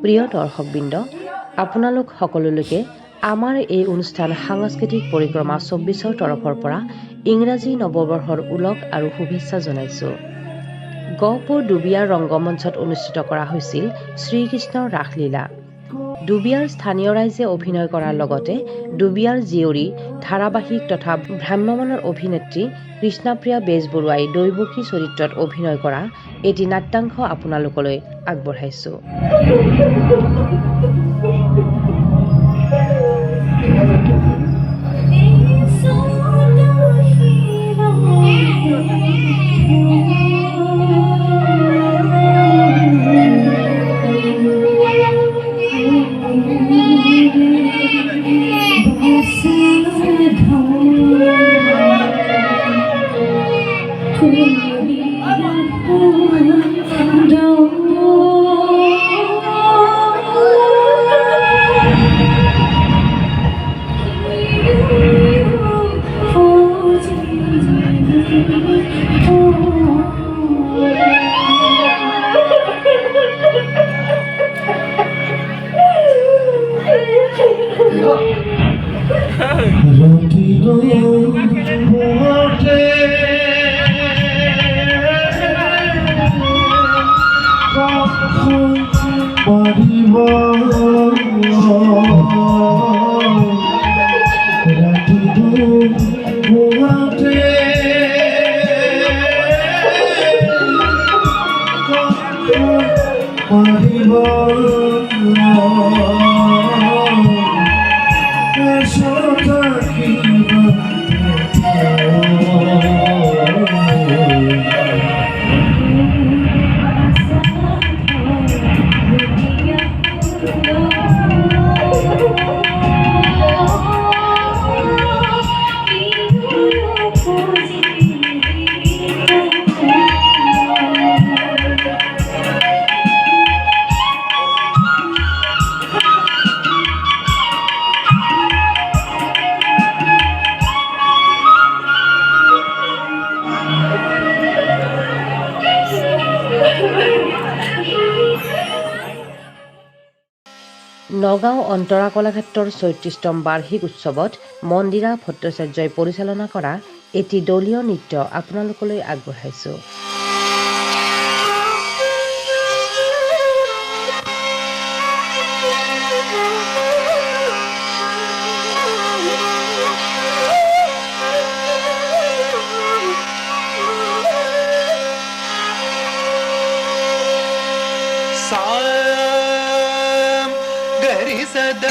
প্ৰিয় দৰ্শকবৃন্দ, আপোনালোক সকলোলৈকে আমাৰ এই অনুষ্ঠান সাংস্কৃতিক পৰিক্ৰমা ২৪ৰ তৰফৰ পৰা ইংৰাজী নৱবৰ্ষৰ ওলগ আৰু শুভেচ্ছা জনাইছোঁ। গহপুৰ দুবিয়াৰ ৰংগমঞ্চত অনুষ্ঠিত কৰা হৈছিল শ্ৰীকৃষ্ণৰ ৰাসলীলা। দুবিয়াৰ স্থানীয় ৰাইজে অভিনয় কৰাৰ লগতে দুবিয়াৰ জীয়ৰী ধাৰাবাহিক তথা ভ্ৰাম্যমাণৰ অভিনেত্ৰী কৃষ্ণাপ্ৰিয়া বেজবৰুৱাই দৈৱকী চৰিত্ৰত অভিনয় কৰা এটি নাট্যাংশ আপোনালোকলৈ আগবঢ়াইছোঁ। নগাঁও অন্তৰা কলাক্ষেত্ৰৰ ৩৬তম বাৰ্ষিক উৎসৱত মন্দিৰা ভট্টাচাৰ্যই পৰিচালনা কৰা এটি দলীয় নৃত্য আপোনালোকলৈ আগবঢ়াইছোঁ। Gari sada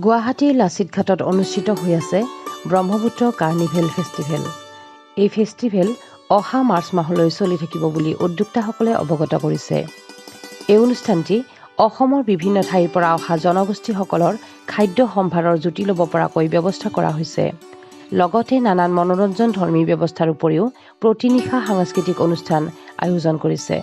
গুৱাহাটীৰ লাচিত ঘাটত অনুষ্ঠিত হৈ আছে ব্ৰহ্মপুত্ৰ কাৰ্নিভেল ফেষ্টিভেল। এই ফেষ্টিভেল অহা মাৰ্চ মাহলৈ চলি থাকিব বুলি উদ্যোক্তাসকলে অৱগত কৰিছে। এই অনুষ্ঠানটি অসমৰ বিভিন্ন ঠাইৰ পৰা অহা জনগোষ্ঠীসকলৰ খাদ্য সম্ভাৰৰ জুতি ল'ব পৰাকৈ ব্যৱস্থা কৰা হৈছে। লগতে নানান মনোৰঞ্জন ধৰ্মী ব্যৱস্থাৰ উপৰিও প্ৰতিনিশা সাংস্কৃতিক অনুষ্ঠান আয়োজন কৰিছে।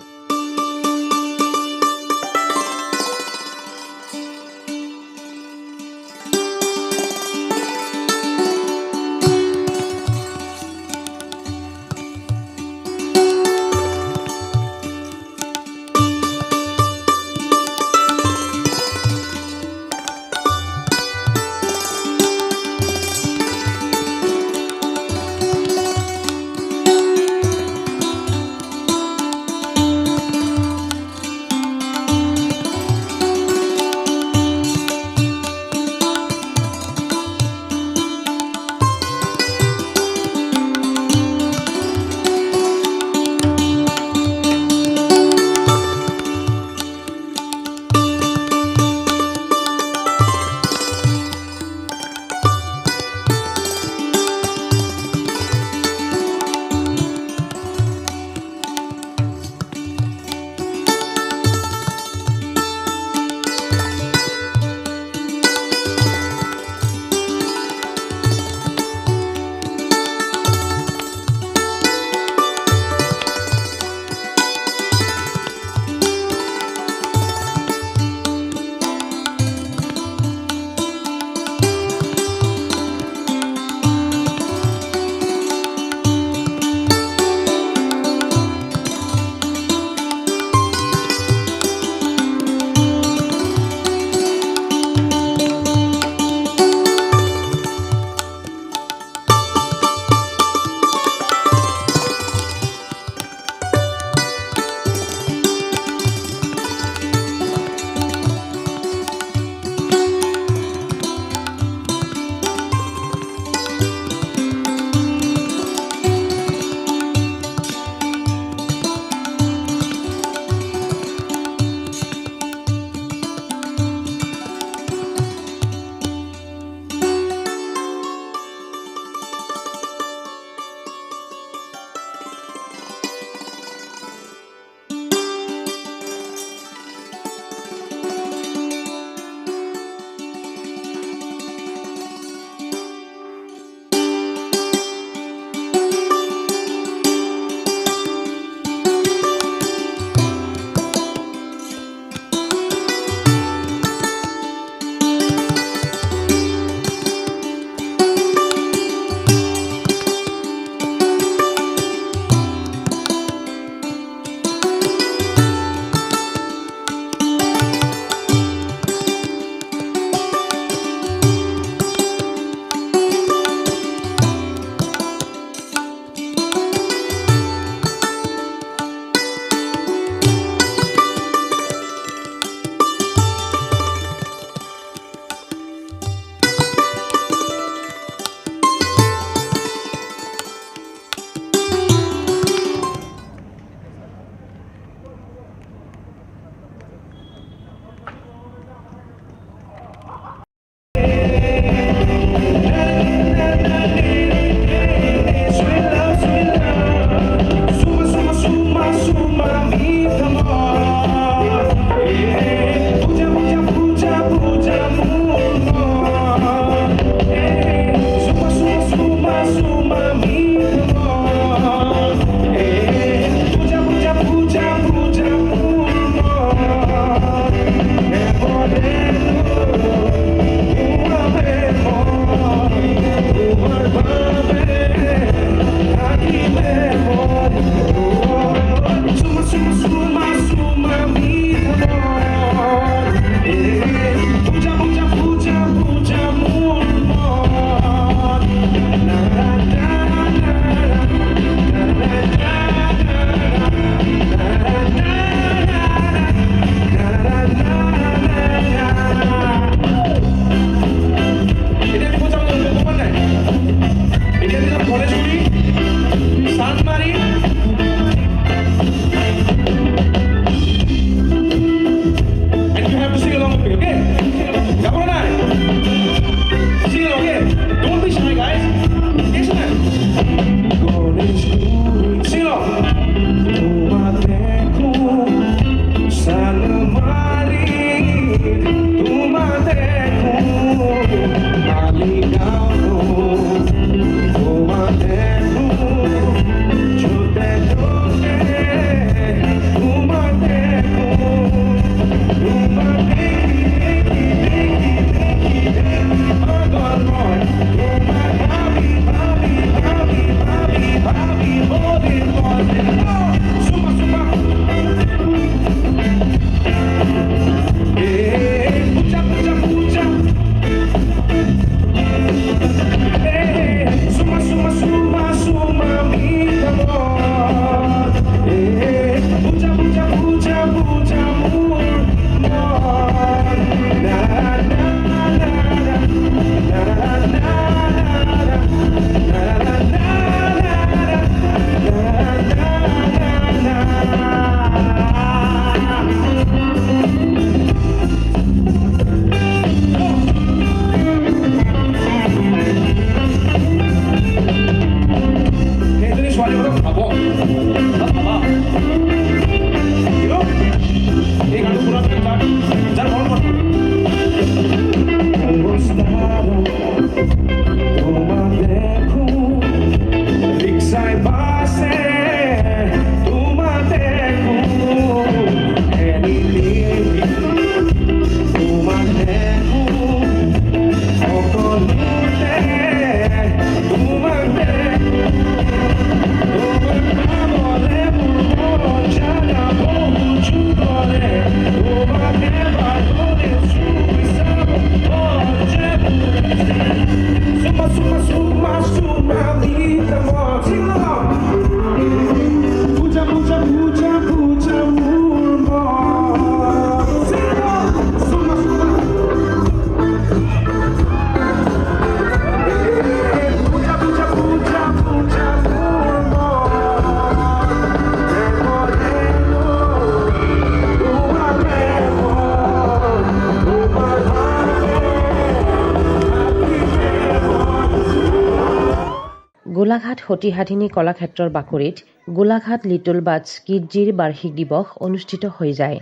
গোলাঘাট সতীসাধিনী কলাক্ষেত্ৰৰ বাকৰিত গোলাঘাট লিটল বাৰ্ডছ কিডজিৰ বাৰ্ষিক দিৱস অনুষ্ঠিত হৈ যায়।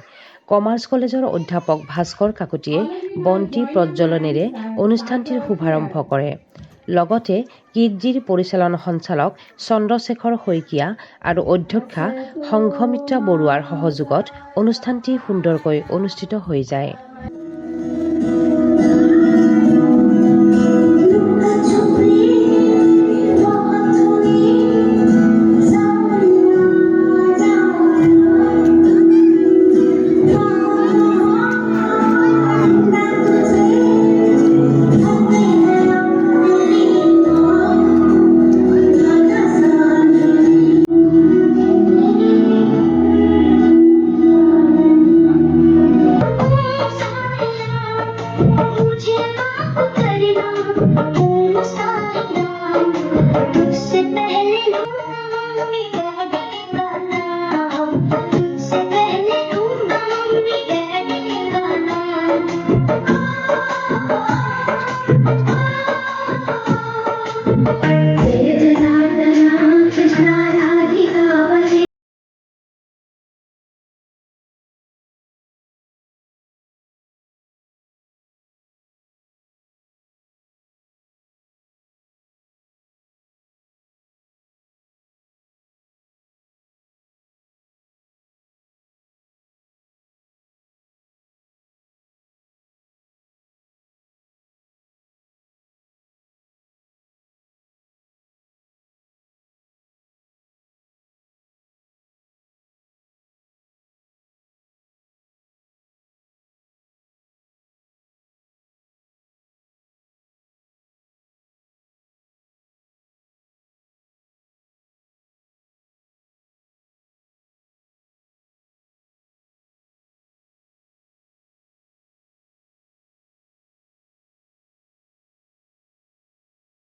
কমাৰ্চ কলেজৰ অধ্যাপক ভাস্কৰ কাকতিয়ে বন্তি প্ৰজ্বলনেৰে অনুষ্ঠানটিৰ শুভাৰম্ভ কৰে। লগতে কিডজিৰ পৰিচালনা সঞ্চালক চন্দ্ৰশেখৰ শইকীয়া আৰু অধ্যক্ষা সংঘমিত্ৰা বৰুৱাৰ সহযোগত অনুষ্ঠানটি সুন্দৰকৈ অনুষ্ঠিত হৈ যায়।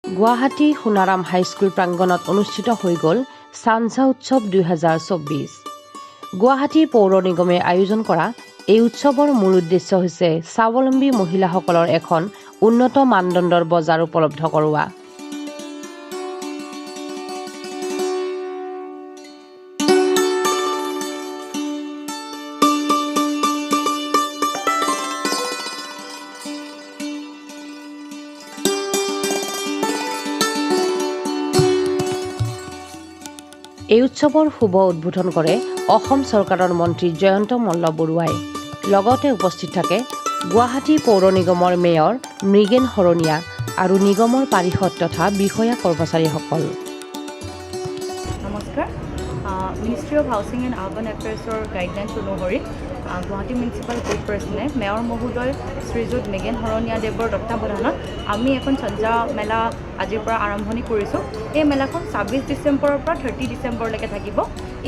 গুৱাহাটী সোণাৰাম হাইস্কুল প্ৰাংগণত অনুষ্ঠিত হৈ গ'ল চানজা উৎসৱ 2024। গুৱাহাটী পৌৰ নিগমে আয়োজন কৰা এই উৎসৱৰ মূল উদ্দেশ্য হৈছে স্বাৱলম্বী মহিলাসকলৰ এখন উন্নত মানদণ্ডৰ বজাৰ উপলব্ধ কৰোৱা। এই উৎসৱৰ শুভ উদ্বোধন কৰে অসম চৰকাৰৰ মন্ত্ৰী জয়ন্ত মল্ল বৰুৱাই। লগতে উপস্থিত থাকে গুৱাহাটী পৌৰ নিগমৰ মেয়ৰ মৃগেন শৰণীয়া আৰু নিগমৰ পাৰিষদ তথা বিষয়া কৰ্মচাৰীসকল। নমস্কাৰ। Ministry of housing and urban এফেয়াৰ্ছৰ গাইডলাইনছ অনুসৰি গুৱাহাটী মিউনিচিপাল কৰ্পৰেশ্যনে মেয়ৰ মহোদয় শ্ৰীযুত মৃগেন শৰণীয়া দেৱৰ তত্বাৱধানত আমি এখন সঞ্জা মেলা আজিৰ পৰা আৰম্ভণি কৰিছোঁ। এই মেলাখন 26 ডিচেম্বৰৰ পৰা 30 ডিচেম্বৰলৈকে থাকিব।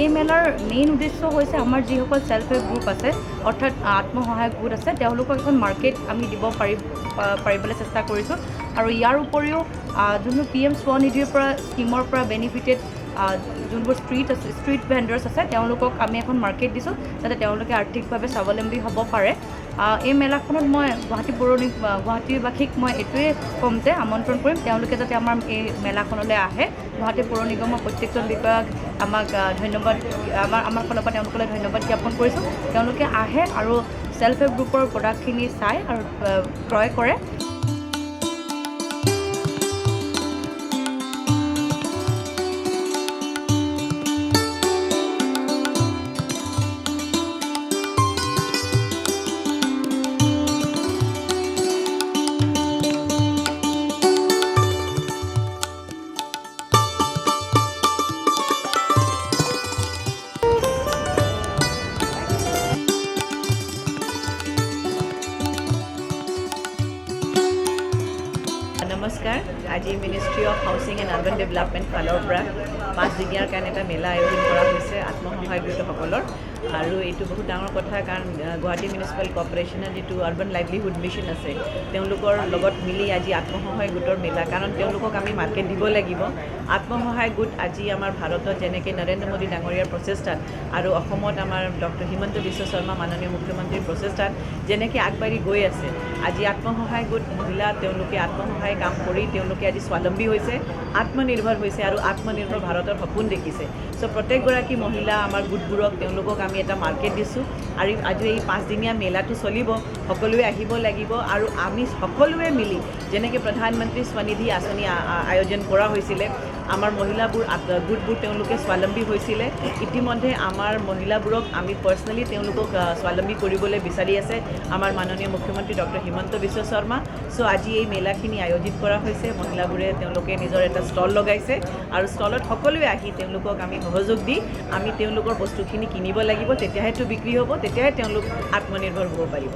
এই মেলাৰ মেইন উদ্দেশ্য হৈছে আমাৰ যিসকল ছেল্ফ হেল্প গ্ৰুপ আছে, অৰ্থাৎ আত্মসহায়ক গোট আছে, তেওঁলোকক এখন মাৰ্কেট আমি দিব পাৰিবলৈ চেষ্টা কৰিছোঁ। আৰু ইয়াৰ উপৰিও যোনবোৰ PM স্বনিধিৰ পৰা স্কিমৰ পৰা বেনিফিটেড যোনবোৰ ষ্ট্ৰীট ভেণ্ডাৰ্ছ আছে, তেওঁলোকক আমি এখন মাৰ্কেট দিছোঁ যাতে তেওঁলোকে আৰ্থিকভাৱে স্বাৱলম্বী হ'ব পাৰে। এই মেলাখনত মই গুৱাহাটীবাসীক মই এইটোৱে ক'ম যে আমন্ত্ৰণ কৰিম তেওঁলোকে যাতে আমাৰ এই মেলাখনলৈ আহে। গুৱাহাটী পৌৰ নিগমৰ প্ৰত্যেকজন বিষয়াক আমাক ধন্যবাদ, আমাৰ ফালৰ পৰা তেওঁলোকলৈ ধন্যবাদ জ্ঞাপন কৰিছোঁ। তেওঁলোকে আহে আৰু ছেল্ফ হেল্প গ্ৰুপৰ প্ৰডাক্টখিনি চায় আৰু ক্ৰয় কৰে। নমস্কাৰ। আজি ministry of housing and urban development ফালৰ পৰা 5 দিনীয়াৰ কাৰণে এটা মেলা আয়োজন কৰা হৈছে আত্মসহায়ক গোটসকলৰ। আৰু এইটো বহুত ডাঙৰ কথা কাৰণ গুৱাহাটী মিউনিচিপাল কৰ্পৰেশ্যনৰ যিটো আৰ্বান লাইভলিহুড মিছন আছে তেওঁলোকৰ লগত মিলি আজি আত্মসহায়ক গোটৰ মেলা কাৰণ তেওঁলোকক আমি মাৰ্কেট দিব লাগিব আত্মসহায়ক গোট আজি আমাৰ ভাৰতত যেনেকৈ নৰেন্দ্ৰ মোদী ডাঙৰীয়াৰ প্ৰচেষ্টাত আৰু অসমত আমাৰ ডক্টৰ হিমন্ত বিশ্ব শৰ্মা মাননীয় মুখ্যমন্ত্ৰীৰ প্ৰচেষ্টাত যেনেকৈ আগবাঢ়ি গৈ আছে আজি আত্মসহায়ক গোট মহিলা তেওঁলোকে আত্মসহায়ক কাম কৰি তেওঁলোকে আজি স্বাৱলম্বী হৈছে আত্মনিৰ্ভৰ হৈছে আৰু আত্মনিৰ্ভৰ ভাৰতৰ সপোন দেখিছে চ' প্ৰত্যেকগৰাকী মহিলা আমাৰ গোটবোৰক তেওঁলোকক আমি এটা মাৰ্কেট দিছোঁ আৰু আজি এই 5 দিনীয়া মেলাটো চলিব সকলোৱে আহিব লাগিব আৰু আমি সকলোৱে মিলি যেনেকৈ প্ৰধানমন্ত্ৰী স্বনিধি আঁচনি আয়োজন কৰা হৈছিলে আমাৰ মহিলাবোৰ গোটবোৰ তেওঁলোকে স্বাৱলম্বী হৈছিলে ইতিমধ্যে আমাৰ মহিলাবোৰক আমি পাৰ্চনেলি তেওঁলোকক স্বাৱলম্বী কৰিবলৈ বিচাৰি আছে আমাৰ মাননীয় মুখ্যমন্ত্ৰী ডক্টৰ হিমন্ত বিশ্ব শৰ্মা চ' আজি এই মেলাখিনি আয়োজিত কৰা হৈছে মহিলাবোৰে তেওঁলোকে নিজৰ এটা ষ্টল লগাইছে আৰু ষ্টলত সকলোৱে আহি তেওঁলোকক আমি সহযোগ দি আমি তেওঁলোকৰ বস্তুখিনি কিনিব লাগিব তেতিয়াহেতো বিক্ৰী হ'ব তেতিয়াহে তেওঁলোক আত্মনিৰ্ভৰ হ'ব পাৰিব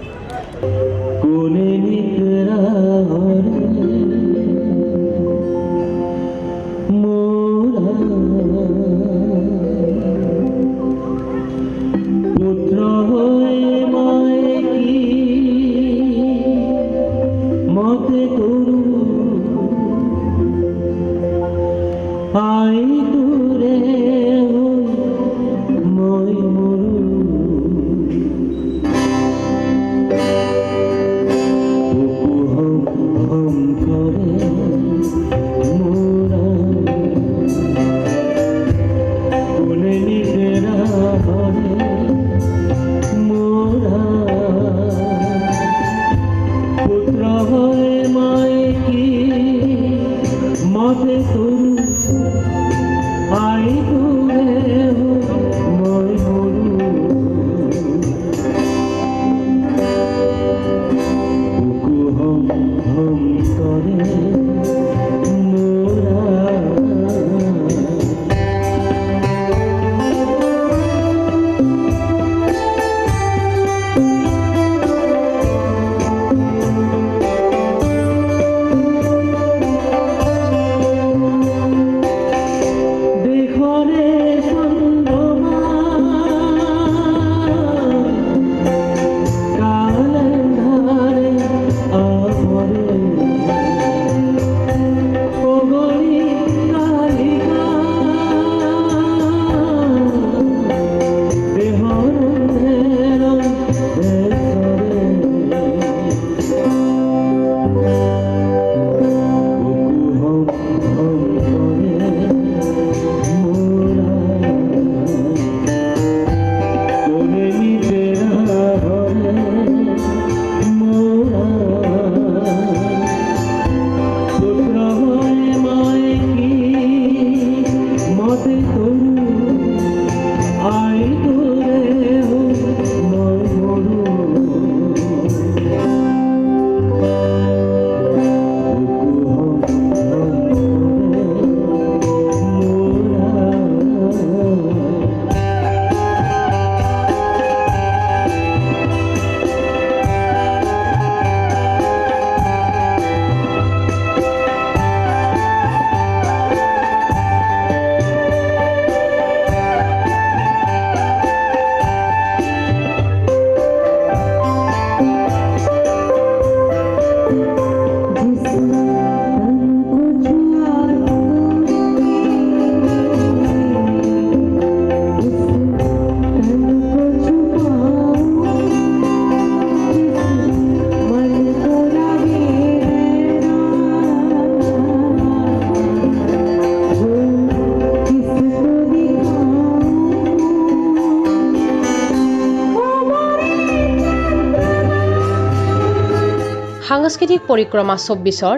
সাংস্কৃতিক পৰিক্ৰমা 24ৰ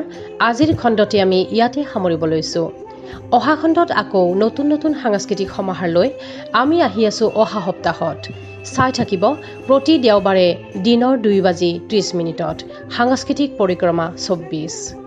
আজিৰ খণ্ডটি আমি ইয়াতে সামৰিব লৈছোঁ অহা খণ্ডত আকৌ নতুন নতুন সাংস্কৃতিক সমাহাৰ লৈ আমি আহি আছোঁ অহা সপ্তাহত চাই থাকিব প্ৰতি দেওবাৰে দিনৰ 2:30 সাংস্কৃতিক পৰিক্ৰমা 24